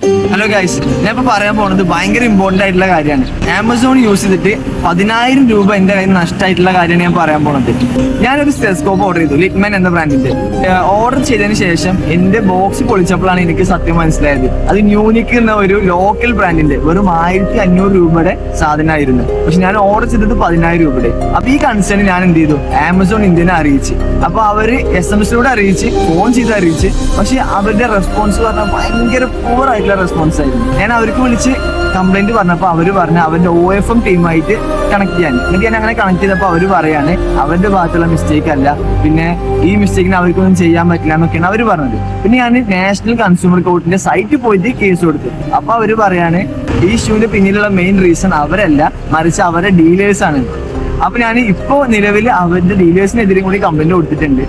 Hello guys, ഞാൻ ഇപ്പൊ പറയാൻ പോണത് ഭയങ്കര ഇമ്പോർട്ടന്റ് ആയിട്ടുള്ള കാര്യമാണ്. ആമസോൺ യൂസ് ചെയ്തിട്ട് 10,000 രൂപ എന്റെ കയ്യിൽ നഷ്ടമായിട്ടുള്ള കാര്യമാണ് ഞാൻ പറയാൻ പോണത്. ഞാനൊരു സ്റ്റെസ്കോപ്പ് ഓർഡർ ചെയ്തു, ലിറ്റ്മാൻ എന്ന ബ്രാൻഡിന്റെ. ഓർഡർ ചെയ്തതിന് ശേഷം എന്റെ ബോക്സ് പൊളിച്ചപ്പോഴാണ് എനിക്ക് സത്യം മനസ്സിലായത് അത് ന്യൂനിക് എന്ന ഒരു ലോക്കൽ ബ്രാൻഡിന്റെ വെറും 1,500 രൂപയുടെ സാധനമായിരുന്നു. പക്ഷെ ഞാൻ ഓർഡർ ചെയ്തത് 10,000 രൂപയുടെ. അപ്പൊ ഈ കൺസേൺ ഞാൻ എന്ത് ചെയ്തു, ആമസോൺ ഇന്ത്യനെ അറിയിച്ച്. അപ്പൊ അവര് SMS-ലൂടെ അറിയിച്ച്, ഫോൺ ചെയ്ത് അറിയിച്ച്. പക്ഷെ അവരുടെ റെസ്പോൺസ് പറഞ്ഞാൽ ഭയങ്കര പൂർ ആയിട്ടുള്ള റെസ്പോൺസ് ആയിരുന്നു. ഞാൻ അവർക്ക് വിളിച്ച് കംപ്ലൈന്റ് പറഞ്ഞപ്പോൾ അവര് പറഞ്ഞ അവരുടെ OFM ടീമായിട്ട് കണക്ട് ചെയ്യാൻ. എന്നിട്ട് ഞാൻ അങ്ങനെ കണക്ട് ചെയ്തപ്പോൾ അവര് പറയാണ് അവരുടെ ഭാഗത്തുള്ള മിസ്റ്റേക്ക് അല്ല, പിന്നെ ഈ മിസ്റ്റേക്കിന് അവർക്കൊന്നും ചെയ്യാൻ പറ്റില്ല എന്നൊക്കെയാണ് അവര് പറഞ്ഞത്. പിന്നെ ഞാൻ നാഷണൽ കൺസ്യൂമർ കോർട്ടിന്റെ സൈറ്റിൽ പോയിട്ട് കേസ് കൊടുത്തു. അപ്പൊ അവര് പറയാണ് ഈ ഇഷ്യൂവിന്റെ പിന്നിലുള്ള മെയിൻ റീസൺ അവരല്ല, മറിച്ച് അവരുടെ ഡീലേഴ്സ് ആണ്. അപ്പൊ ഞാൻ ഇപ്പോ നിലവിൽ അവരുടെ ഡീലേഴ്സിനെതിരെ കൂടി കംപ്ലൈന്റ് കൊടുത്തിട്ടുണ്ട്.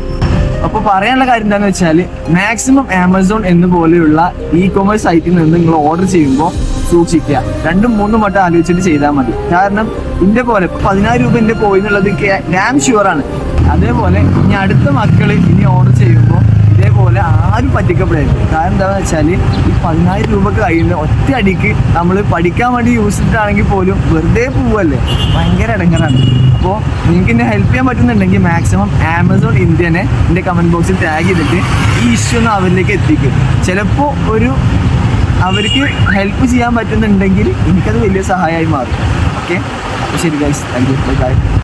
അപ്പൊ പറയാനുള്ള കാര്യം എന്താണെന്ന് വെച്ചാൽ മാക്സിമം ആമസോൺ എന്ന് പോലെയുള്ള ഇ-കൊമേഴ്സ് സൈറ്റിൽ നിന്ന് നിങ്ങൾ ഓർഡർ ചെയ്യുമ്പോൾ സൂക്ഷിക്കുക. 2-3 വട്ടം ആലോചിച്ചിട്ട് ചെയ്താൽ മതി. കാരണം ഇതിന്റെ പോലെ ഇപ്പൊ 10,000 രൂപ എന്റെ പോയി എന്നുള്ളത് ഡാം ഷുവർ ആണ്. അതേപോലെ ഇനി അടുത്ത മക്കള് ഇനി ഓർഡർ ചെയ്യുമ്പോൾ ഇതേപോലെ ആരും പറ്റിക്കപ്പെടരുത്. കാരണം എന്താണെന്ന് വെച്ചാൽ ഈ 10,000 രൂപക്ക് കഴിയുന്ന ഒറ്റ അടിക്ക് നമ്മൾ പഠിക്കാൻ വേണ്ടി യൂസ് ചെയ്തിട്ടാണെങ്കിൽ പോലും വെറുതെ പോവല്ലേ, ഭയങ്കര ഇടങ്ങറാണ്. അപ്പോൾ നിങ്ങൾക്ക് എന്നെ ഹെൽപ്പ് ചെയ്യാൻ പറ്റുന്നുണ്ടെങ്കിൽ മാക്സിമം ആമസോൺ ഇന്ത്യനെ എൻ്റെ കമൻറ്റ് ബോക്സിൽ ടാഗ് ചെയ്തിട്ട് ഈ ഇഷ്യൂ ഒന്ന് അവരിലേക്ക് എത്തിക്കും. ചിലപ്പോൾ അവർക്ക് ഹെൽപ്പ് ചെയ്യാൻ പറ്റുന്നുണ്ടെങ്കിൽ എനിക്കത് വലിയ സഹായമായി മാറും. ഓക്കെ, അപ്പോൾ ശരി ഗൈസ്, താങ്ക് യു, ബൈ.